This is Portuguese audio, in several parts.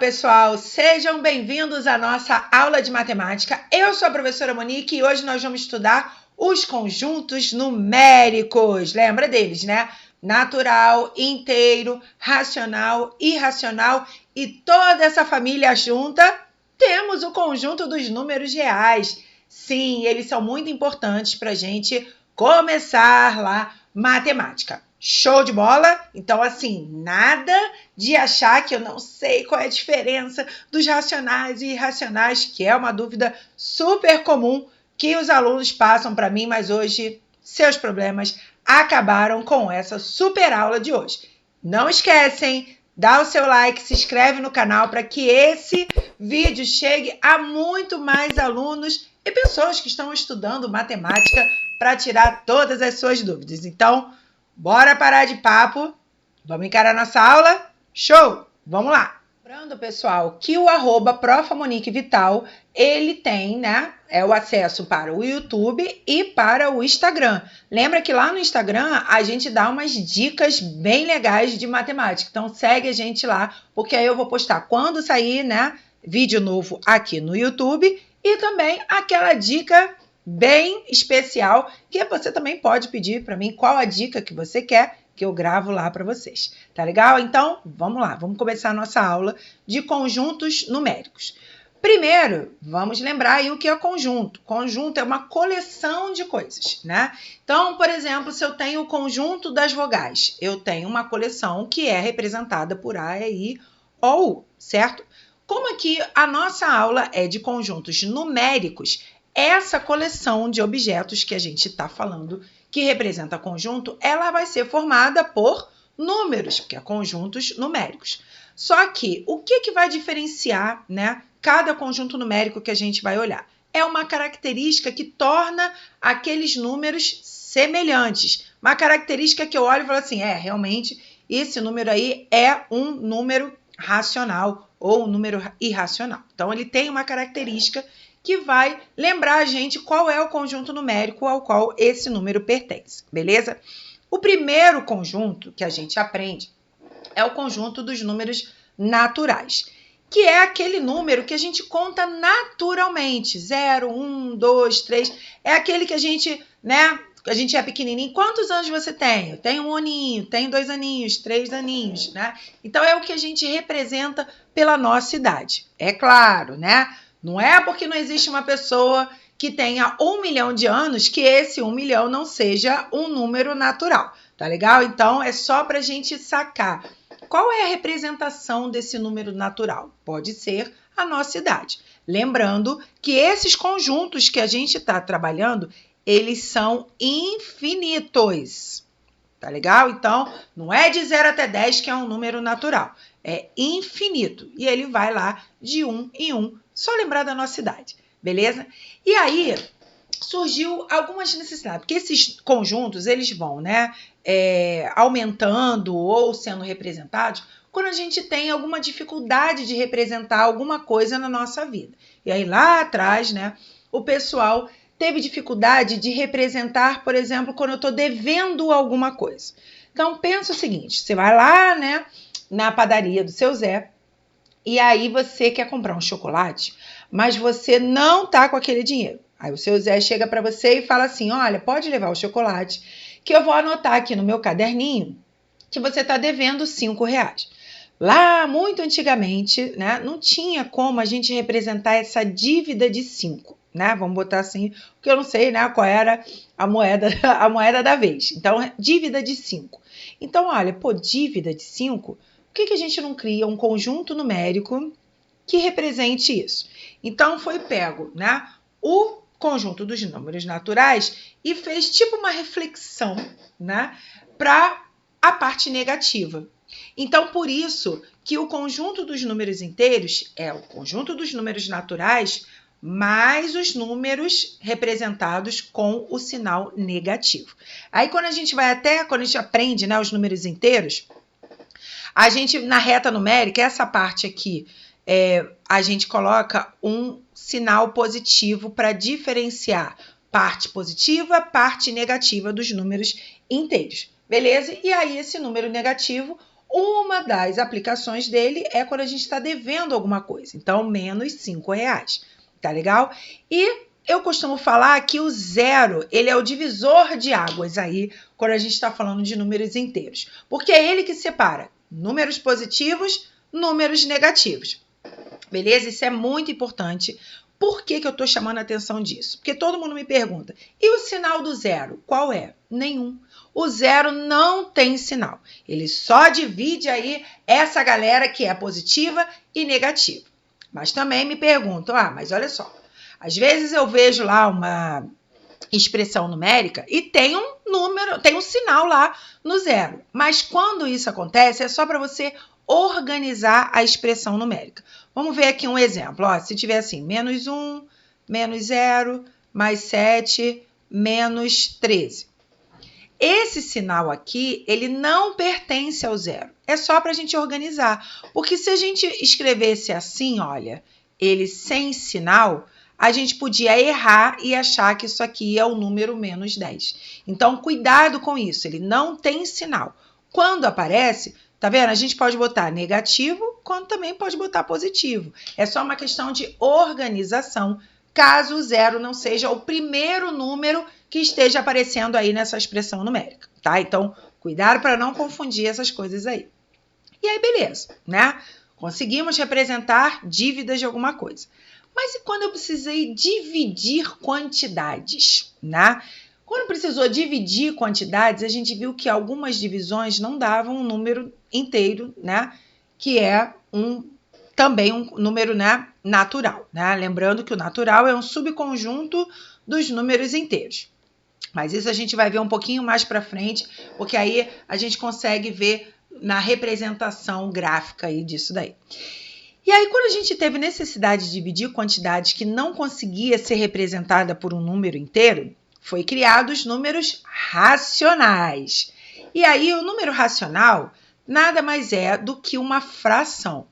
pessoal, sejam bem-vindos à nossa aula de matemática. Eu sou a professora Monique e hoje nós vamos estudar os conjuntos numéricos. Lembra deles, né? Natural, inteiro, racional, irracional e toda essa família junta, temos o conjunto dos números reais. Sim, eles são muito importantes para a gente começar lá matemática. Show de bola? Então, assim, nada de achar que eu não sei qual é a diferença dos racionais e irracionais, que é uma dúvida super comum que os alunos passam para mim, mas hoje seus problemas acabaram com essa super aula de hoje. Não esquecem, dá o seu like, se inscreve no canal para que esse vídeo chegue a muito mais alunos e pessoas que estão estudando matemática para tirar todas as suas dúvidas. Então, bora parar de papo, vamos encarar nossa aula? Show! Vamos lá! Lembrando, pessoal, que o @profamoniquevital, ele tem, né, o acesso para o YouTube e para o Instagram. Lembra que lá no Instagram a gente dá umas dicas bem legais de matemática. Então, segue a gente lá, porque aí eu vou postar quando sair, né, vídeo novo aqui no YouTube e também aquela dica bem especial, que você também pode pedir para mim qual a dica que você quer, que eu gravo lá para vocês. Tá legal? Então, vamos lá, vamos começar a nossa aula de conjuntos numéricos. Primeiro, vamos lembrar aí o que é conjunto. Conjunto é uma coleção de coisas, né? Então, por exemplo, se eu tenho o conjunto das vogais, eu tenho uma coleção que é representada por A, E, I, O, U, certo? Como aqui a nossa aula é de conjuntos numéricos, essa coleção de objetos que a gente está falando, que representa conjunto, ela vai ser formada por números, porque é conjuntos numéricos. Só que o que vai diferenciar, né, cada conjunto numérico que a gente vai olhar? É uma característica que torna aqueles números semelhantes. Uma característica que eu olho e falo assim, realmente, esse número aí é um número racional ou um número irracional. Então, ele tem uma característica que vai lembrar a gente qual é o conjunto numérico ao qual esse número pertence, beleza? O primeiro conjunto que a gente aprende é o conjunto dos números naturais, que é aquele número que a gente conta naturalmente, 0, 1, 2, 3, é aquele que a gente, né, a gente é pequenininho. Quantos anos você tem? Eu tenho 1 aninho, tenho 2 aninhos, 3 aninhos, né? Então, é o que a gente representa pela nossa idade. É claro, né? Não é porque não existe uma pessoa que tenha 1 milhão de anos que esse 1 milhão não seja um número natural, tá legal? Então, é só para a gente sacar qual é a representação desse número natural. Pode ser a nossa idade. Lembrando que esses conjuntos que a gente está trabalhando, eles são infinitos, tá legal? Então, não é de 0 até 10 que é um número natural, é infinito. E ele vai lá de 1 em 1, só lembrar da nossa idade, beleza? E aí, surgiu algumas necessidades, porque esses conjuntos, eles vão, né, aumentando ou sendo representados quando a gente tem alguma dificuldade de representar alguma coisa na nossa vida. E aí, lá atrás, né, o pessoal teve dificuldade de representar, por exemplo, quando eu estou devendo alguma coisa. Então, pensa o seguinte, você vai lá, né, na padaria do seu Zé, e aí você quer comprar um chocolate, mas você não tá com aquele dinheiro. Aí o seu Zé chega para você e fala assim, olha, pode levar o chocolate, que eu vou anotar aqui no meu caderninho que você está devendo R$5. Lá, muito antigamente, né, não tinha como a gente representar essa dívida de 5, né? Vamos botar assim, porque eu não sei, né, qual era a moeda da vez. Então, dívida de 5. Então, olha, dívida de 5, por que a gente não cria um conjunto numérico que represente isso? Então, foi pego, né, o conjunto dos números naturais e fez tipo uma reflexão, né, para a parte negativa. Então, por isso que o conjunto dos números inteiros é o conjunto dos números naturais mais os números representados com o sinal negativo. Aí, quando a gente aprende, né, os números inteiros, a gente, na reta numérica, essa parte aqui, a gente coloca um sinal positivo para diferenciar parte positiva, parte negativa dos números inteiros, beleza? E aí, esse número negativo, Uma das aplicações dele é quando a gente está devendo alguma coisa. Então, menos R$5. Tá legal? E eu costumo falar que o zero, ele é o divisor de águas aí, quando a gente está falando de números inteiros. Porque é ele que separa números positivos, números negativos. Beleza? Isso é muito importante. Por que eu estou chamando a atenção disso? Porque todo mundo me pergunta, e o sinal do zero? Qual é? Nenhum. O zero não tem sinal. Ele só divide aí essa galera que é positiva e negativa. Mas também me perguntam, mas olha só, às vezes eu vejo lá uma expressão numérica e tem um número, tem um sinal lá no zero. Mas quando isso acontece, é só para você organizar a expressão numérica. Vamos ver aqui um exemplo. Se tiver assim, menos 1, menos 0, mais 7, menos 13. Esse sinal aqui, ele não pertence ao zero. É só para a gente organizar. Porque se a gente escrevesse assim, olha, ele sem sinal, a gente podia errar e achar que isso aqui é o número menos 10. Então, cuidado com isso. Ele não tem sinal. Quando aparece, tá vendo? A gente pode botar negativo, quando também pode botar positivo. É só uma questão de organização, caso o zero não seja o primeiro número que esteja aparecendo aí nessa expressão numérica, tá? Então, cuidado para não confundir essas coisas aí. E aí, beleza, né? Conseguimos representar dívidas de alguma coisa. Mas e quando eu precisei dividir quantidades, né? Quando precisou dividir quantidades, a gente viu que algumas divisões não davam um número inteiro, né? Que é também um número, né, natural, né? Lembrando que o natural é um subconjunto dos números inteiros. Mas isso a gente vai ver um pouquinho mais para frente, porque aí a gente consegue ver na representação gráfica aí disso daí. E aí, quando a gente teve necessidade de dividir quantidades que não conseguia ser representada por um número inteiro, foi criado os números racionais. E aí, o número racional nada mais é do que uma fração.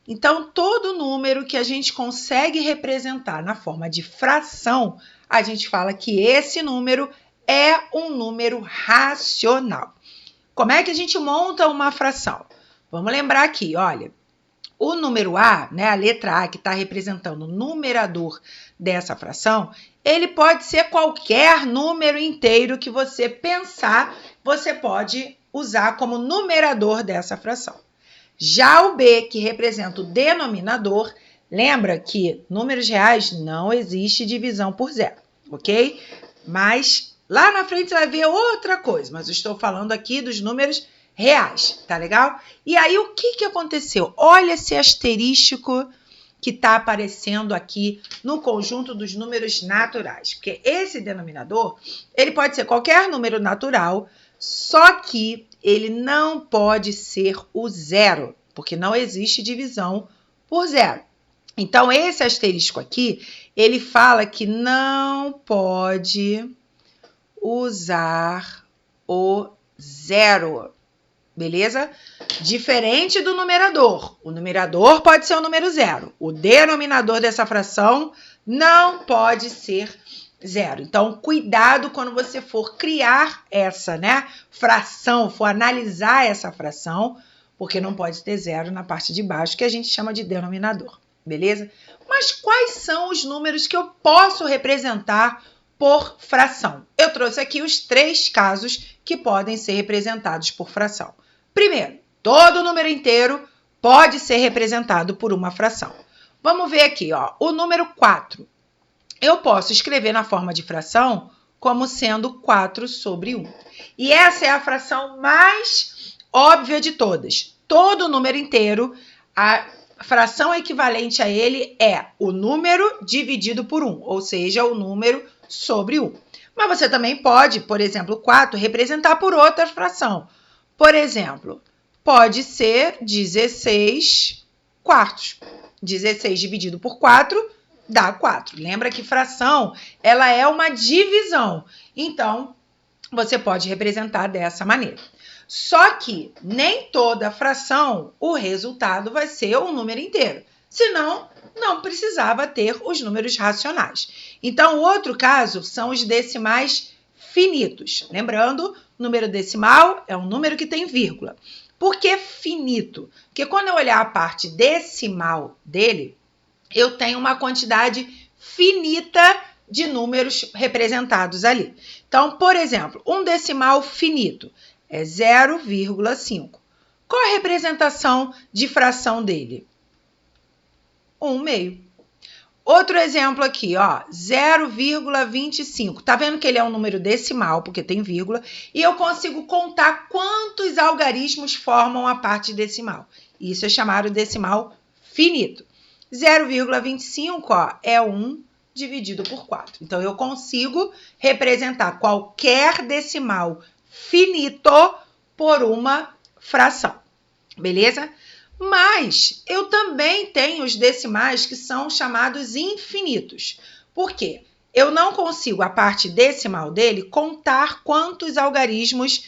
Então, todo número que a gente consegue representar na forma de fração, a gente fala que esse número é um número racional. Como é que a gente monta uma fração? Vamos lembrar aqui, olha, o número A, né, a letra A que está representando o numerador dessa fração, ele pode ser qualquer número inteiro que você pensar, você pode usar como numerador dessa fração. Já o B, que representa o denominador, lembra que números reais não existe divisão por zero, ok? Mas lá na frente você vai ver outra coisa, mas eu estou falando aqui dos números reais, tá legal? E aí o que aconteceu? Olha esse asterístico que está aparecendo aqui no conjunto dos números naturais, porque esse denominador, ele pode ser qualquer número natural, só que ele não pode ser o zero, porque não existe divisão por zero. Então, esse asterisco aqui, ele fala que não pode usar o zero, beleza? Diferente do numerador. O numerador pode ser o número zero. O denominador dessa fração não pode ser zero. Então, cuidado quando você for criar essa, né, fração, for analisar essa fração, porque não pode ter zero na parte de baixo, que a gente chama de denominador, beleza? Mas quais são os números que eu posso representar por fração? Eu trouxe aqui os 3 casos que podem ser representados por fração. Primeiro, todo número inteiro pode ser representado por uma fração. Vamos ver aqui, ó, o número 4. Eu posso escrever na forma de fração como sendo 4 sobre 1. E essa é a fração mais óbvia de todas. Todo número inteiro, a fração equivalente a ele é o número dividido por 1, ou seja, o número sobre 1. Mas você também pode, por exemplo, 4 representar por outra fração. Por exemplo, pode ser 16 quartos. 16 dividido por 4 dá 4. Lembra que fração, ela é uma divisão. Então, você pode representar dessa maneira. Só que nem toda fração, o resultado vai ser um número inteiro. Senão, não precisava ter os números racionais. Então, o outro caso são os decimais finitos. Lembrando, número decimal é um número que tem vírgula. Por que finito? Porque quando eu olhar a parte decimal dele, eu tenho uma quantidade finita de números representados ali. Então, por exemplo, um decimal finito é 0,5. Qual a representação de fração dele? 1/2. Outro exemplo aqui, ó, 0,25. Tá vendo que ele é um número decimal, porque tem vírgula, e eu consigo contar quantos algarismos formam a parte decimal. Isso é chamado decimal finito. 0,25, ó, é 1 dividido por 4. Então, eu consigo representar qualquer decimal finito por uma fração, beleza? Mas eu também tenho os decimais que são chamados infinitos. Por quê? Eu não consigo, a parte decimal dele, contar quantos algarismos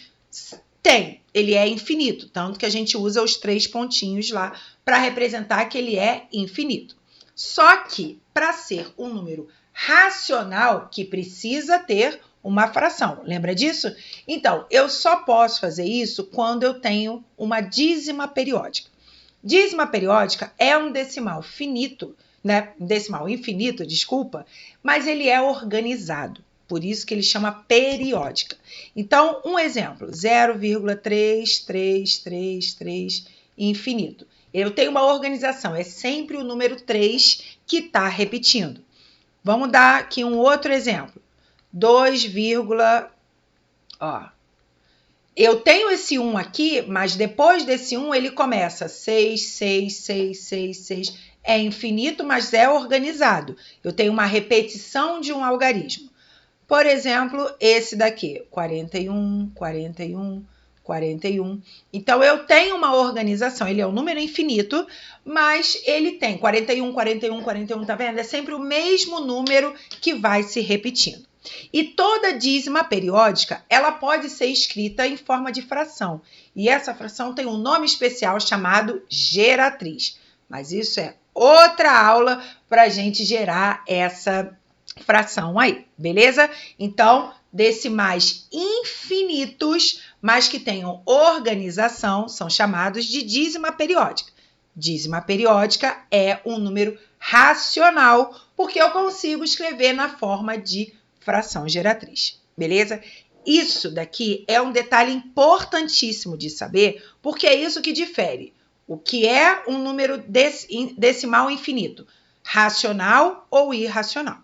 tem. Ele é infinito, tanto que a gente usa os 3 pontinhos lá para representar que ele é infinito. Só que, para ser um número racional, que precisa ter uma fração. Lembra disso? Então, eu só posso fazer isso quando eu tenho uma dízima periódica. Dízima periódica é um decimal finito, né? Um decimal infinito, desculpa, mas ele é organizado. Por isso que ele chama periódica. Então, um exemplo, 0,3333 infinito. Eu tenho uma organização, é sempre o número 3 que está repetindo. Vamos dar aqui um outro exemplo. 2, ó. Eu tenho esse 1 aqui, mas depois desse 1 ele começa 6, 6, 6, 6, 6. É infinito, mas é organizado. Eu tenho uma repetição de um algarismo. Por exemplo, esse daqui, 41, 41, 41. Então, eu tenho uma organização. Ele é um número infinito, mas ele tem 41, 41, 41, tá vendo? É sempre o mesmo número que vai se repetindo. E toda dízima periódica, ela pode ser escrita em forma de fração. E essa fração tem um nome especial chamado geratriz. Mas isso é outra aula para a gente gerar essa fração aí, beleza? Então, decimais infinitos, mas que tenham organização, são chamados de dízima periódica. Dízima periódica é um número racional, porque eu consigo escrever na forma de fração geratriz, beleza? Isso daqui é um detalhe importantíssimo de saber, porque é isso que difere o que é um número decimal infinito, racional ou irracional.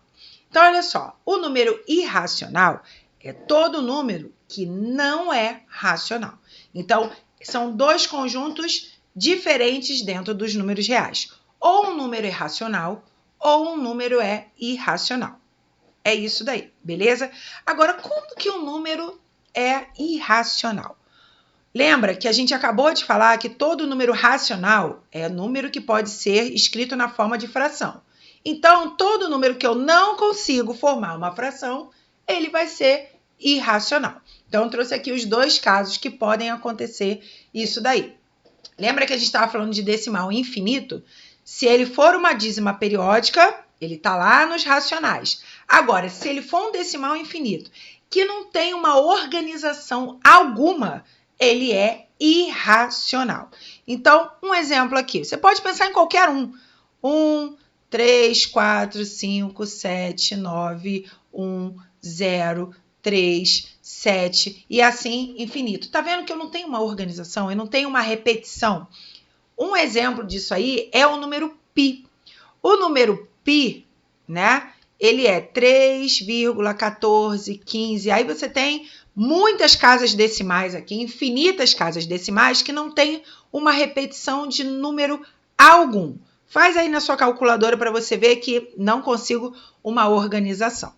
Então, olha só, o número irracional é todo número que não é racional. Então, são 2 conjuntos diferentes dentro dos números reais. Ou um número é racional, ou um número é irracional. É isso daí, beleza? Agora, como que um número é irracional? Lembra que a gente acabou de falar que todo número racional é número que pode ser escrito na forma de fração. Então, todo número que eu não consigo formar uma fração, ele vai ser irracional. Então, eu trouxe aqui os 2 casos que podem acontecer isso daí. Lembra que a gente estava falando de decimal infinito? Se ele for uma dízima periódica, ele está lá nos racionais. Agora, se ele for um decimal infinito, que não tem uma organização alguma, ele é irracional. Então, um exemplo aqui. Você pode pensar em qualquer um. 1, 3, 4, 5, 7, 9, 1, 0, 3, 7 e assim infinito. Tá vendo que eu não tenho uma organização, eu não tenho uma repetição? Um exemplo disso aí é o número π. O número π, né? Ele é 3,1415. Aí você tem muitas casas decimais aqui, infinitas casas decimais que não tem uma repetição de número algum. Faz aí na sua calculadora para você ver que não consigo uma organização.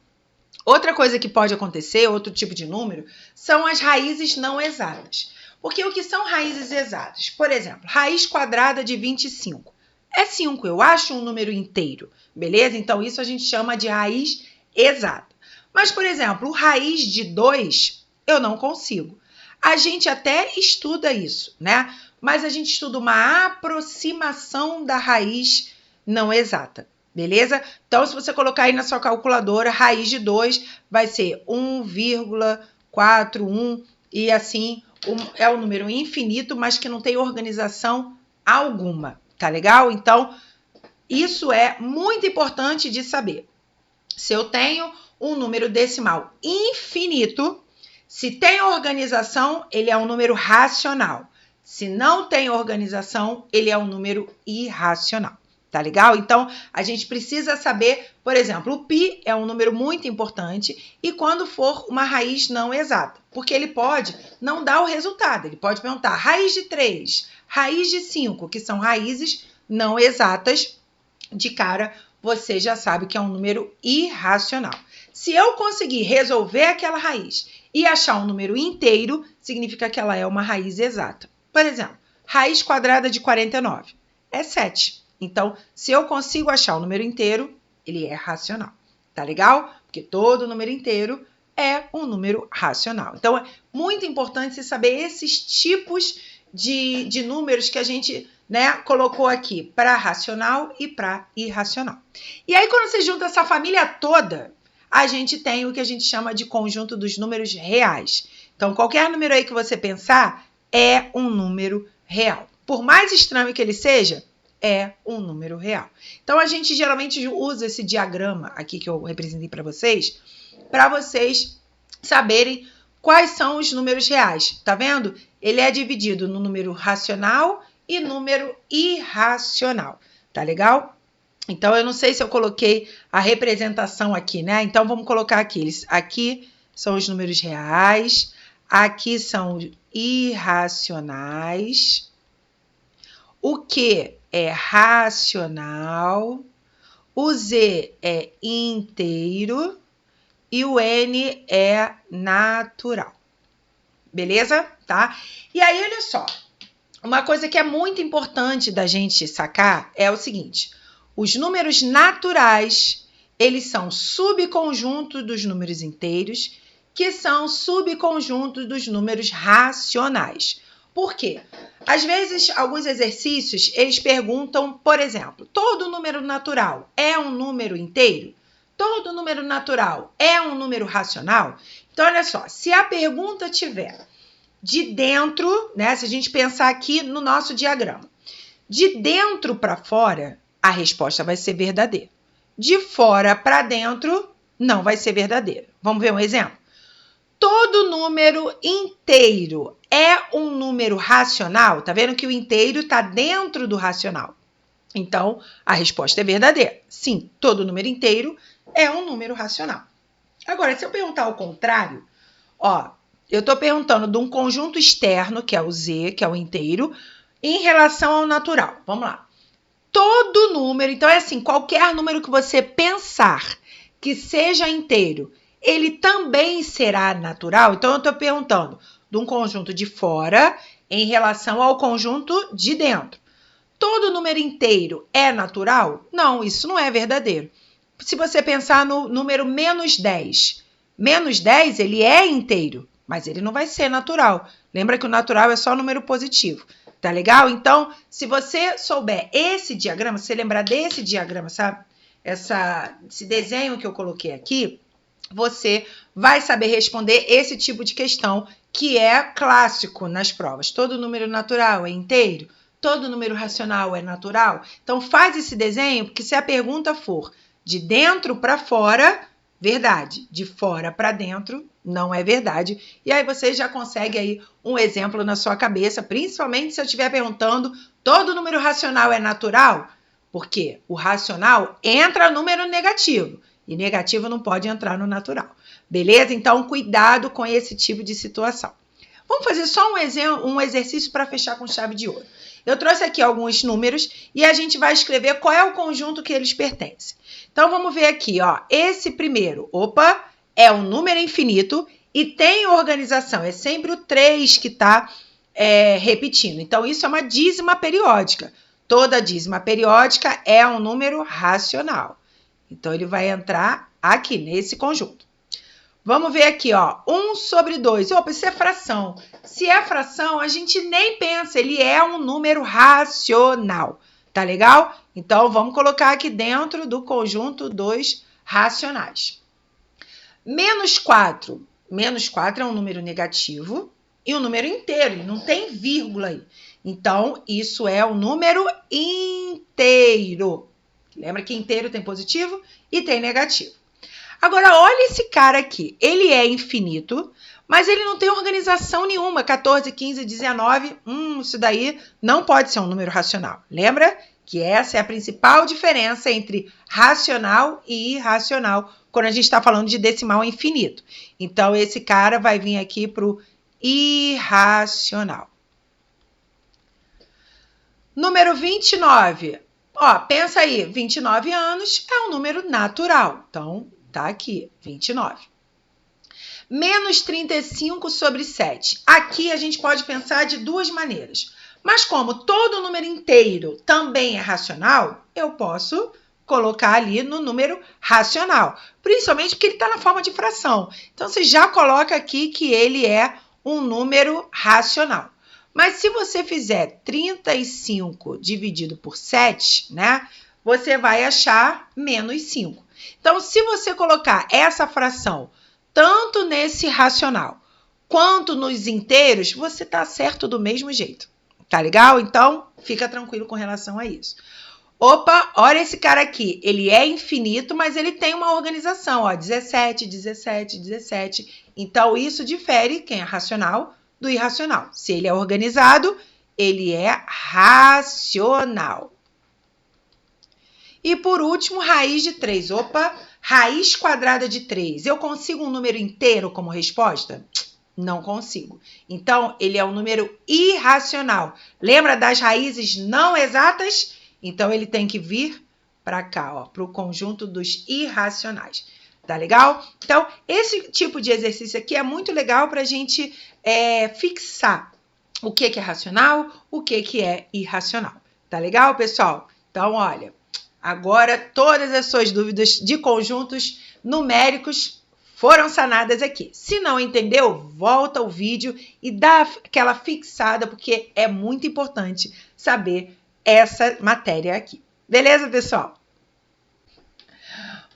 Outra coisa que pode acontecer, outro tipo de número, são as raízes não exatas. Porque o que são raízes exatas? Por exemplo, raiz quadrada de 25. É 5, eu acho um número inteiro, beleza? Então, isso a gente chama de raiz exata. Mas, por exemplo, raiz de 2, eu não consigo. A gente até estuda isso, né? Mas a gente estuda uma aproximação da raiz não exata, beleza? Então, se você colocar aí na sua calculadora, raiz de 2 vai ser 1,41 e assim é um número infinito, mas que não tem organização alguma, tá legal? Então, isso é muito importante de saber. Se eu tenho um número decimal infinito, se tem organização, ele é um número racional. Se não tem organização, ele é um número irracional. Tá legal? Então, a gente precisa saber, por exemplo, o π é um número muito importante e quando for uma raiz não exata, porque ele pode não dar o resultado. Ele pode perguntar raiz de 3, raiz de 5, que são raízes não exatas. De cara, você já sabe que é um número irracional. Se eu conseguir resolver aquela raiz e achar um número inteiro, significa que ela é uma raiz exata. Por exemplo, raiz quadrada de 49 é 7. Então, se eu consigo achar o número inteiro, ele é racional. Tá legal? Porque todo número inteiro é um número racional. Então, é muito importante você saber esses tipos de números que a gente, né, colocou aqui para racional e para irracional. E aí, quando você junta essa família toda, a gente tem o que a gente chama de conjunto dos números reais. Então, qualquer número aí que você pensar é um número real. Por mais estranho que ele seja, é um número real. Então, a gente geralmente usa esse diagrama aqui que eu representei para vocês saberem quais são os números reais. Tá vendo? Ele é dividido no número racional e número irracional. Tá legal? Então, eu não sei se eu coloquei a representação aqui, né? Então, vamos colocar aqui. Aqui são os números reais, aqui são irracionais. O Q é racional, o Z é inteiro e o N é natural. Beleza? Tá? E aí, olha só. Uma coisa que é muito importante da gente sacar é o seguinte. Os números naturais, eles são subconjuntos dos números inteiros, que são subconjuntos dos números racionais. Por quê? Às vezes, alguns exercícios, eles perguntam, por exemplo, todo número natural é um número inteiro? Todo número natural é um número racional? Então, olha só, se a pergunta tiver de dentro, né, se a gente pensar aqui no nosso diagrama, de dentro para fora, a resposta vai ser verdadeira. De fora para dentro, não vai ser verdadeira. Vamos ver um exemplo? Todo número inteiro é um número racional? Tá vendo que o inteiro está dentro do racional? Então, a resposta é verdadeira. Sim, todo número inteiro é um número racional. Agora, se eu perguntar ao contrário, ó, eu estou perguntando de um conjunto externo, que é o Z, que é o inteiro, em relação ao natural. Vamos lá. Todo número, então é assim, qualquer número que você pensar que seja inteiro, ele também será natural? Então, eu estou perguntando de um conjunto de fora em relação ao conjunto de dentro. Todo número inteiro é natural? Não, isso não é verdadeiro. Se você pensar no número menos 10, ele é inteiro, mas ele não vai ser natural. Lembra que o natural é só número positivo. Tá legal? Então, se você souber esse diagrama, se você lembrar desse diagrama, sabe? Esse desenho que eu coloquei aqui, você vai saber responder esse tipo de questão que é clássico nas provas. Todo número natural é inteiro? Todo número racional é natural? Então, faz esse desenho, porque se a pergunta for de dentro para fora, verdade. De fora para dentro, não é verdade. E aí você já consegue aí um exemplo na sua cabeça, principalmente se eu estiver perguntando, todo número racional é natural? Porque o racional entra número negativo. E negativo não pode entrar no natural. Beleza? Então, cuidado com esse tipo de situação. Vamos fazer só um exercício para fechar com chave de ouro. Eu trouxe aqui alguns números e a gente vai escrever qual é o conjunto que eles pertencem. Então, vamos ver aqui, ó. Esse primeiro, é um número infinito e tem organização. É sempre o 3 que está repetindo. Então, isso é uma dízima periódica. Toda dízima periódica é um número racional. Então, ele vai entrar aqui, nesse conjunto. Vamos ver aqui, ó, 1 sobre 2. Opa, isso é fração. Se é fração, a gente nem pensa, ele é um número racional. Tá legal? Então, vamos colocar aqui dentro do conjunto dos racionais. Menos 4. Menos 4 é um número negativo. e um número inteiro, não tem vírgula aí. Então, isso é um número inteiro. Lembra que inteiro tem positivo e tem negativo. Agora, olha esse cara aqui. Ele é infinito, mas ele não tem organização nenhuma. 14, 15, 19. Isso daí não pode ser um número racional. Lembra que essa é a principal diferença entre racional e irracional quando a gente está falando de decimal infinito. Então, esse cara vai vir aqui para o irracional. Número 29. Ó, pensa aí, 29 anos é um número natural. Então, tá aqui, 29. Menos 35 sobre 7. Aqui a gente pode pensar de duas maneiras. Mas como todo número inteiro também é racional, eu posso colocar ali no número racional. Principalmente porque ele está na forma de fração. Então, você já coloca aqui que ele é um número racional. Mas se você fizer 35 dividido por 7, né, você vai achar menos 5. Então, se você colocar essa fração tanto nesse racional quanto nos inteiros, você está certo do mesmo jeito. Tá legal? Então, fica tranquilo com relação a isso. Opa, olha esse cara aqui. Ele é infinito, mas ele tem uma organização. Ó, 17, 17, 17. Então, isso difere quem é racional do irracional. Se ele é organizado, ele é racional. E por último, raiz de 3. Opa, raiz quadrada de 3. Eu consigo um número inteiro como resposta? Não consigo. Então, ele é um número irracional. Lembra das raízes não exatas? Então, ele tem que vir para cá, para o conjunto dos irracionais. Tá legal? Então, esse tipo de exercício aqui é muito legal para a gente fixar o que é racional, o que é irracional. Tá legal, pessoal? Então, olha, agora todas as suas dúvidas de conjuntos numéricos foram sanadas aqui. Se não entendeu, volta ao vídeo e dá aquela fixada, porque é muito importante saber essa matéria aqui. Beleza, pessoal?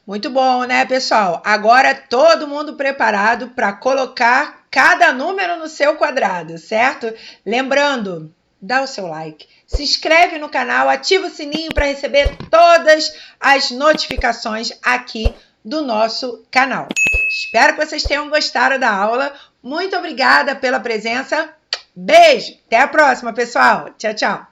Muito bom, né, pessoal? Agora todo mundo preparado para colocar cada número no seu quadrado, certo? Lembrando, dá o seu like, se inscreve no canal, ativa o sininho para receber todas as notificações aqui do nosso canal. Espero que vocês tenham gostado da aula. Muito obrigada pela presença. Beijo. Até a próxima, pessoal. Tchau, tchau.